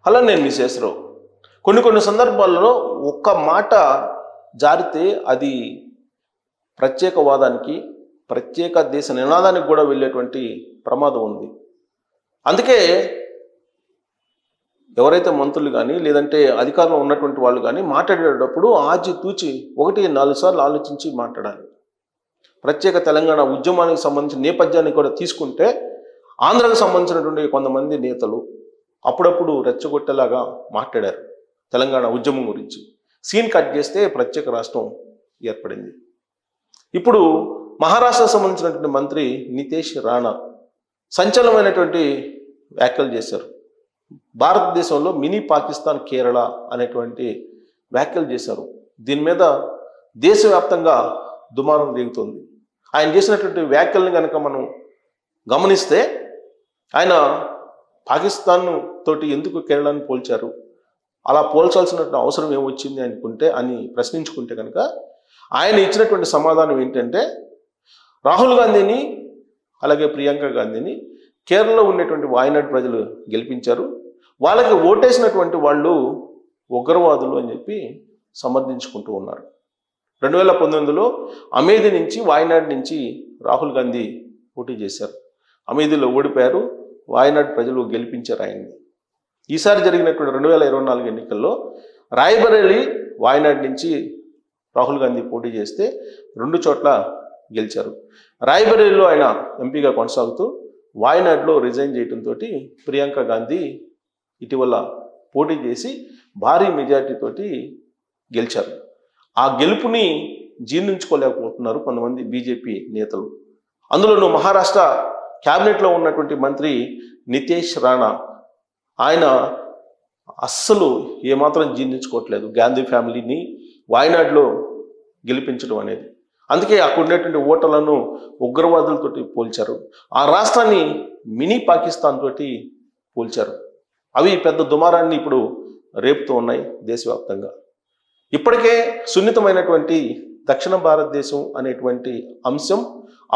అలా నేను మిసేసరావు కొన్ని సందర్భాల్లో ఒక్క మాట జారితే అది ప్రత్యేకవాదానికి ప్రత్యేక దేశ నినాదానికి కూడా వెళ్ళేటువంటి ప్రమాదం ఉంది. అందుకే ఎవరైతే మంత్రులు కానీ లేదంటే అధికారంలో ఉన్నటువంటి వాళ్ళు కానీ మాట్లాడేటప్పుడు ఆచితూచి 1-4 సార్లు ఆలోచించి మాట్లాడాలి. ప్రత్యేక తెలంగాణ ఉద్యమానికి సంబంధించిన నేపథ్యాన్ని కూడా తీసుకుంటే ఆంధ్రాకు సంబంధించినటువంటి కొంతమంది నేతలు అప్పుడప్పుడు రెచ్చగొట్టేలాగా మాట్లాడారు తెలంగాణ ఉద్యమం గురించి. సీన్ కట్ చేస్తే ప్రత్యేక రాష్ట్రం ఏర్పడింది. ఇప్పుడు మహారాష్ట్రకు సంబంధించినటువంటి మంత్రి నితేష్ రాణా సంచలనమైనటువంటి వ్యాఖ్యలు చేశారు. భారతదేశంలో మినీ పాకిస్తాన్ కేరళ అనేటువంటి వ్యాఖ్యలు చేశారు. దీని మీద దేశవ్యాప్తంగా దుమారం రేగుతుంది. ఆయన చేసినటువంటి వ్యాఖ్యలను కనుక మనం గమనిస్తే ఆయన పాకిస్తాన్ తోటి ఎందుకు కేరళని పోల్చారు, అలా పోల్చాల్సినటువంటి అవసరం ఏమొచ్చింది అని ప్రశ్నించుకుంటే కనుక ఆయన ఇచ్చినటువంటి సమాధానం ఏంటంటే రాహుల్ గాంధీని అలాగే ప్రియాంక గాంధీని కేరళలో ఉండేటువంటి వాయనాడ్ ప్రజలు గెలిపించారు, వాళ్ళకి ఓటేసినటువంటి వాళ్ళు ఉగ్రవాదులు అని చెప్పి సమర్థించుకుంటూ ఉన్నారు. 2019లో అమేథీ నుంచి వాయనాడ్ నుంచి రాహుల్ గాంధీ పోటీ చేశారు. అమేథీలో ఓడిపోయారు, వాయనాడ్ ప్రజలు గెలిపించారు ఆయన్ని. ఈసారి జరిగినటువంటి 2024 ఎన్నికల్లో రాయ్బరేలీ వాయనాడ్ నుంచి రాహుల్ గాంధీ పోటీ చేస్తే 2 చోట్ల గెలిచారు. రాయ్బరేలీలో ఆయన ఎంపీగా కొనసాగుతూ వాయనాడ్లో రిజైన్ చేయడంతో ప్రియాంక గాంధీ ఇటీవల పోటీ చేసి భారీ మెజార్టీతోటి గెలిచారు. ఆ గెలుపుని జీర్ణించుకోలేకపోతున్నారు కొంతమంది బీజేపీ నేతలు. అందులోనూ మహారాష్ట్ర క్యాబినెట్లో ఉన్నటువంటి మంత్రి నితేష్ రాణా ఆయన అస్సలు ఏమాత్రం జీర్ణించుకోవట్లేదు గాంధీ ఫ్యామిలీని వాయనాడ్లో గెలిపించడం అనేది. అందుకే అక్కడ ఉన్నటువంటి ఓటర్లను ఉగ్రవాదులతోటి పోల్చారు. ఆ రాష్ట్రాన్ని మినీ పాకిస్తాన్ తోటి పోల్చారు. అవి పెద్ద దుమారాన్ని ఇప్పుడు రేపుతూ ఉన్నాయి దేశవ్యాప్తంగా. ఇప్పటికే సున్నితమైనటువంటి దక్షిణ భారతదేశం అనేటువంటి అంశం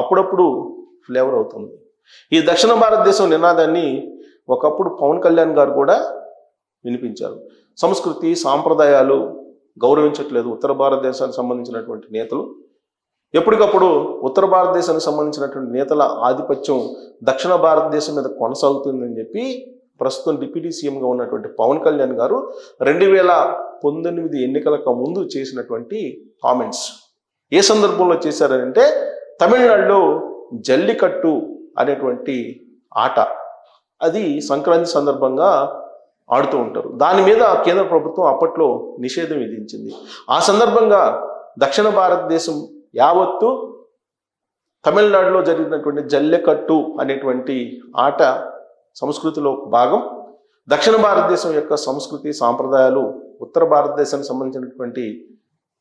అప్పుడప్పుడు ఫ్లేవర్ అవుతుంది. ఈ దక్షిణ భారతదేశం నినాదాన్ని ఒకప్పుడు పవన్ కళ్యాణ్ గారు కూడా వినిపించారు. సంస్కృతి సాంప్రదాయాలు గౌరవించట్లేదు ఉత్తర భారతదేశానికి సంబంధించినటువంటి నేతలు. ఎప్పటికప్పుడు ఉత్తర భారతదేశానికి సంబంధించినటువంటి నేతల ఆధిపత్యం దక్షిణ భారతదేశం మీద కొనసాగుతుందని చెప్పి ప్రస్తుతం డిప్యూటీ సీఎంగా ఉన్నటువంటి పవన్ కళ్యాణ్ గారు 2019 ఎన్నికలకు ముందు చేసినటువంటి కామెంట్స్ ఏ సందర్భంలో చేశారంటే తమిళనాడులో జల్లికట్టు అనేటువంటి ఆట అది సంక్రాంతి సందర్భంగా ఆడుతూ ఉంటారు. దాని మీద కేంద్ర ప్రభుత్వం అప్పట్లో నిషేధం విధించింది. ఆ సందర్భంగా దక్షిణ భారతదేశం యావత్తు తమిళనాడులో జరిగినటువంటి జల్లికట్టు అనేటువంటి ఆట సంస్కృతిలో భాగం. దక్షిణ భారతదేశం యొక్క సంస్కృతి సాంప్రదాయాలు ఉత్తర భారతదేశానికి సంబంధించినటువంటి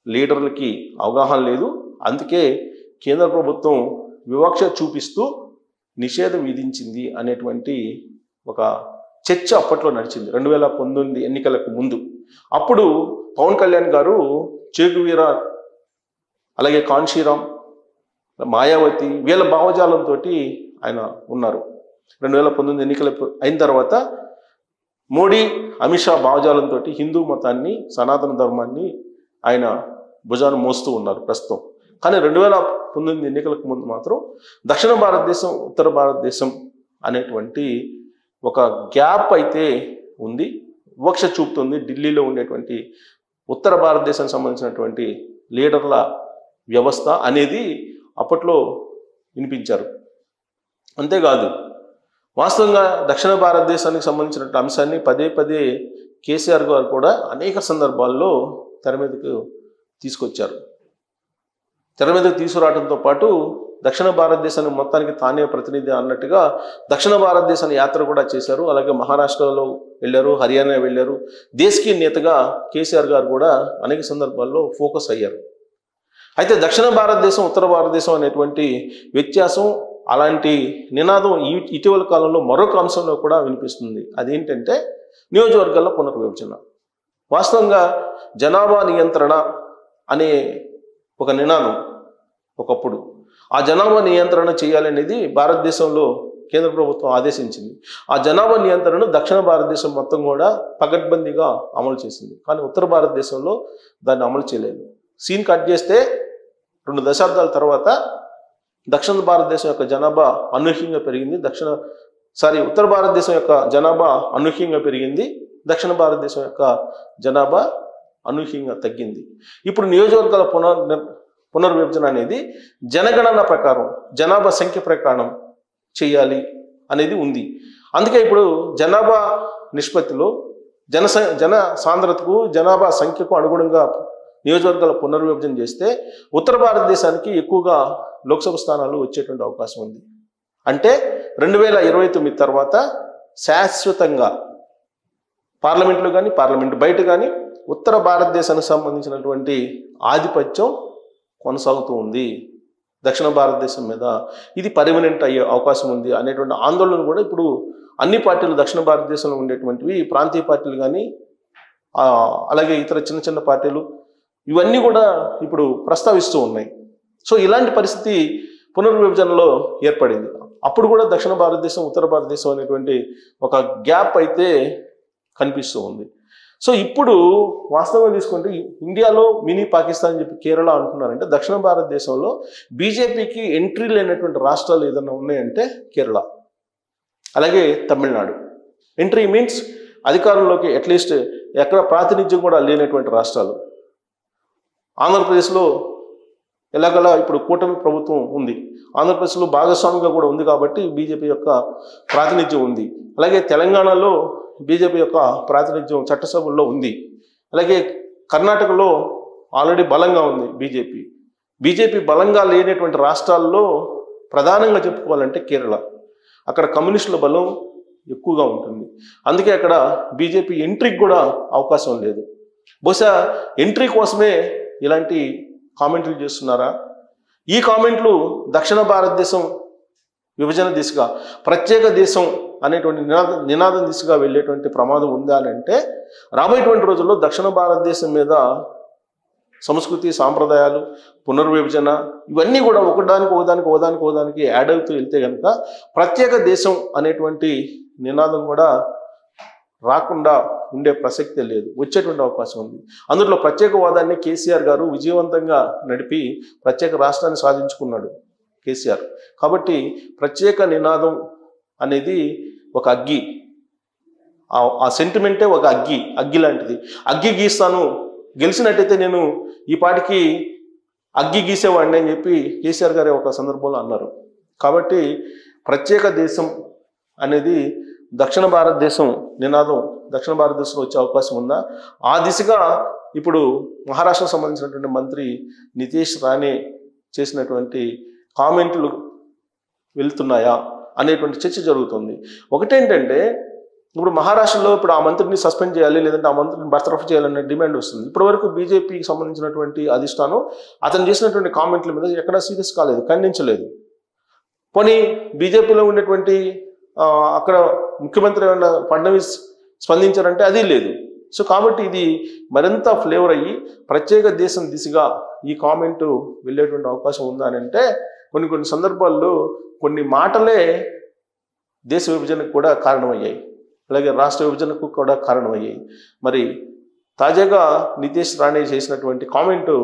లీడర్లకి అవగాహన లేదు. అందుకే కేంద్ర ప్రభుత్వం వివక్ష చూపిస్తూ నిషేధం విధించింది అనేటువంటి ఒక చర్చ అప్పట్లో నడిచింది 2019 ఎన్నికలకు ముందు. అప్పుడు పవన్ కళ్యాణ్ గారు చేగువీర అలాగే కాన్షీరామ్ మాయావతి వీళ్ళ భావజాలంతో ఆయన ఉన్నారు. 2019 ఎన్నికలు అయిన తర్వాత మోడీ అమిత్ షా భావజాలంతో హిందూ మతాన్ని సనాతన ధర్మాన్ని ఆయన భుజాన మోస్తూ ఉన్నారు ప్రస్తుతం. కానీ 2019 ఎన్నికలకు ముందు మాత్రం దక్షిణ భారతదేశం ఉత్తర భారతదేశం అనేటువంటి ఒక గ్యాప్ అయితే ఉంది, వివక్ష చూపుతుంది. ఢిల్లీలో ఉండేటువంటి ఉత్తర భారతదేశానికి సంబంధించినటువంటి లీడర్ల వ్యవస్థ అనేది అప్పట్లో వినిపించారు. అంతేకాదు వాస్తవంగా దక్షిణ భారతదేశానికి సంబంధించినటువంటి అంశాన్ని పదే కేసీఆర్ గారు కూడా అనేక సందర్భాల్లో తెర మీదకు తీసుకొచ్చారు. తెర మీదకు తీసుకురావడంతో పాటు దక్షిణ భారతదేశానికి మొత్తానికి తానే ప్రతినిధి అన్నట్టుగా దక్షిణ భారతదేశాన్ని యాత్ర కూడా చేశారు. అలాగే మహారాష్ట్రలో వెళ్ళారు, హర్యానా వెళ్ళారు. దేశీయ నేతగా కేసీఆర్ గారు కూడా అనేక సందర్భాల్లో ఫోకస్ అయ్యారు. అయితే దక్షిణ భారతదేశం ఉత్తర భారతదేశం అనేటువంటి వ్యత్యాసం అలాంటి నినాదం ఇటీవల కాలంలో మరొక అంశంలో కూడా వినిపిస్తుంది. అదేంటంటే నియోజకవర్గాల్లో పునర్విభజన. వాస్తవంగా జనాభా నియంత్రణ అనే ఒక నినాదం ఒకప్పుడు. ఆ జనాభా నియంత్రణ చేయాలనేది భారతదేశంలో కేంద్ర ప్రభుత్వం ఆదేశించింది. ఆ జనాభా నియంత్రణను దక్షిణ భారతదేశం మొత్తం కూడా పకడ్బందీగా అమలు చేసింది. కానీ ఉత్తర భారతదేశంలో దాన్ని అమలు చేయలేదు. సీన్ కట్ చేస్తే 2 దశాబ్దాల తర్వాత దక్షిణ భారతదేశం యొక్క జనాభా అనూహ్యంగా పెరిగింది. ఉత్తర భారతదేశం యొక్క జనాభా అనూహ్యంగా పెరిగింది. దక్షిణ భారతదేశం యొక్క జనాభా అనూహ్యంగా తగ్గింది. ఇప్పుడు నియోజకవర్గాల పునర్విభజన అనేది జనగణన ప్రకారం, జనాభా సంఖ్య ప్రకారం చేయాలి అనేది ఉంది. అందుకే ఇప్పుడు జనాభా నిష్పత్తిలో జన సాంద్రతకు, జనాభా సంఖ్యకు అనుగుణంగా నియోజకవర్గాల పునర్విభజన చేస్తే ఉత్తర భారతదేశానికి ఎక్కువగా లోక్సభ స్థానాలు వచ్చేటువంటి అవకాశం ఉంది. అంటే 2029 తర్వాత శాశ్వతంగా పార్లమెంట్లో కానీ, పార్లమెంట్ బయట కానీ ఉత్తర భారతదేశానికి సంబంధించినటువంటి ఆధిపత్యం కొనసాగుతూ ఉంది దక్షిణ భారతదేశం మీద. ఇది పర్మనెంట్ అయ్యే అవకాశం ఉంది అనేటువంటి ఆందోళన కూడా ఇప్పుడు అన్ని పార్టీలు, దక్షిణ భారతదేశంలో ఉండేటువంటివి ప్రాంతీయ పార్టీలు కానీ, అలాగే ఇతర చిన్న చిన్న పార్టీలు, ఇవన్నీ కూడా ఇప్పుడు ప్రస్తావిస్తూ ఉన్నాయి. సో ఇలాంటి పరిస్థితి పునర్విభజనలో ఏర్పడింది. అప్పుడు కూడా దక్షిణ భారతదేశం, ఉత్తర భారతదేశం అనేటువంటి ఒక గ్యాప్ అయితే కనిపిస్తూ ఉంది. సో ఇప్పుడు వాస్తవంగా తీసుకుంటే ఇండియాలో మినీ పాకిస్తాన్ అని చెప్పి కేరళ అంటున్నారంటే, దక్షిణ భారతదేశంలో బీజేపీకి ఎంట్రీ లేనటువంటి రాష్ట్రాలు ఏదైనా ఉన్నాయంటే కేరళ, అలాగే తమిళనాడు. ఎంట్రీ మీన్స్ అధికారంలోకి అట్లీస్ట్ ఎక్కడ ప్రాతినిధ్యం కూడా లేనటువంటి రాష్ట్రాలు. ఆంధ్రప్రదేశ్లో ఎలాగలా ఇప్పుడు కూటమి ప్రభుత్వం ఉంది, ఆంధ్రప్రదేశ్లో భాగస్వామిగా కూడా ఉంది కాబట్టి బీజేపీ యొక్క ప్రాతినిధ్యం ఉంది. అలాగే తెలంగాణలో బీజేపీ యొక్క ప్రాతినిధ్యం చట్టసభల్లో ఉంది. అలాగే కర్ణాటకలో ఆల్రెడీ బలంగా ఉంది బీజేపీ బలంగా లేనటువంటి రాష్ట్రాల్లో ప్రధానంగా చెప్పుకోవాలంటే కేరళ. అక్కడ కమ్యూనిస్టుల బలం ఎక్కువగా ఉంటుంది. అందుకే అక్కడ బీజేపీ ఎంట్రీకి కూడా అవకాశం లేదు. బహుశా ఎంట్రీ కోసమే ఇలాంటి కామెంట్లు చేస్తున్నారా? ఈ కామెంట్లు దక్షిణ భారతదేశం విభజన దిశగా, ప్రత్యేక దేశం అనేటువంటి నినాదం దిశగా వెళ్ళేటువంటి ప్రమాదం ఉందా అని అంటే, రాబోయేటువంటి రోజుల్లో దక్షిణ భారతదేశం మీద సంస్కృతి, సాంప్రదాయాలు, పునర్విభజన ఇవన్నీ కూడా ఒకదానికి యాడ్ అవుతూ వెళ్తే కనుక ప్రత్యేక దేశం అనేటువంటి నినాదం కూడా రాకుండా ఉండే ప్రసక్తే లేదు, వచ్చేటువంటి అవకాశం ఉంది. అందులో ప్రత్యేకవాదాన్ని కేసీఆర్ గారు విజయవంతంగా నడిపి ప్రత్యేక రాష్ట్రాన్ని సాధించుకున్నాడు కేసీఆర్. కాబట్టి ప్రత్యేక నినాదం అనేది ఒక అగ్గి, ఆ సెంటిమెంటే ఒక అగ్గి లాంటిది. అగ్గి గీస్తాను, గెలిచినట్టయితే నేను ఈ పాటికి అగ్గి గీసేవాడిని అని చెప్పి కేసీఆర్ గారే ఒక సందర్భంలో అన్నారు. కాబట్టి ప్రత్యేక దేశం అనేది దక్షిణ భారతదేశం నినాదం దక్షిణ భారతదేశంలో వచ్చే అవకాశం ఉందా? ఆ దిశగా ఇప్పుడు మహారాష్ట్రకు సంబంధించినటువంటి మంత్రి నితీష్ రాణే చేసినటువంటి కామెంట్లు వెళ్తున్నాయా అనేటువంటి చర్చ జరుగుతుంది. ఒకటేంటంటే, ఇప్పుడు మహారాష్ట్రలో ఇప్పుడు ఆ మంత్రిని సస్పెండ్ చేయాలి, లేదంటే ఆ మంత్రిని బర్తరఫ్ చేయాలనే డిమాండ్ వస్తుంది. ఇప్పటి వరకు బీజేపీకి సంబంధించినటువంటి అధిష్టానం అతను చేసినటువంటి కామెంట్ల మీద ఎక్కడా సీరియస్ కాలేదు, ఖండించలేదు. పోనీ బీజేపీలో ఉండేటువంటి అక్కడ ముఖ్యమంత్రి ఏమైనా ఫడ్నవీస్ స్పందించారంటే అది లేదు. సో కాబట్టి ఇది మరింత ఫ్లేవర్ అయ్యి ప్రత్యేక దేశం దిశగా ఈ కామెంటు వెళ్ళేటువంటి అవకాశం ఉందా అని అంటే, కొన్ని సందర్భాల్లో కొన్ని మాటలే దేశ విభజనకు కూడా కారణమయ్యాయి, అలాగే రాష్ట్ర విభజనకు కూడా కారణమయ్యాయి. మరి తాజాగా నితీష్ రాణే చేసినటువంటి కామెంటు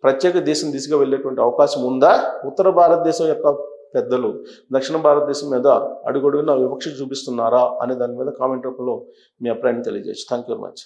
ప్రత్యేక దేశం దిశగా వెళ్ళేటువంటి అవకాశం ఉందా? ఉత్తర భారతదేశం యొక్క పెద్దలు దక్షిణ భారతదేశం మీద అడుగడుగునా వివక్ష చూపిస్తున్నారా అనే దాని మీద కామెంట్ రూపంలో మీ అభిప్రాయాన్ని తెలియజేయచ్చు. Thank you very much.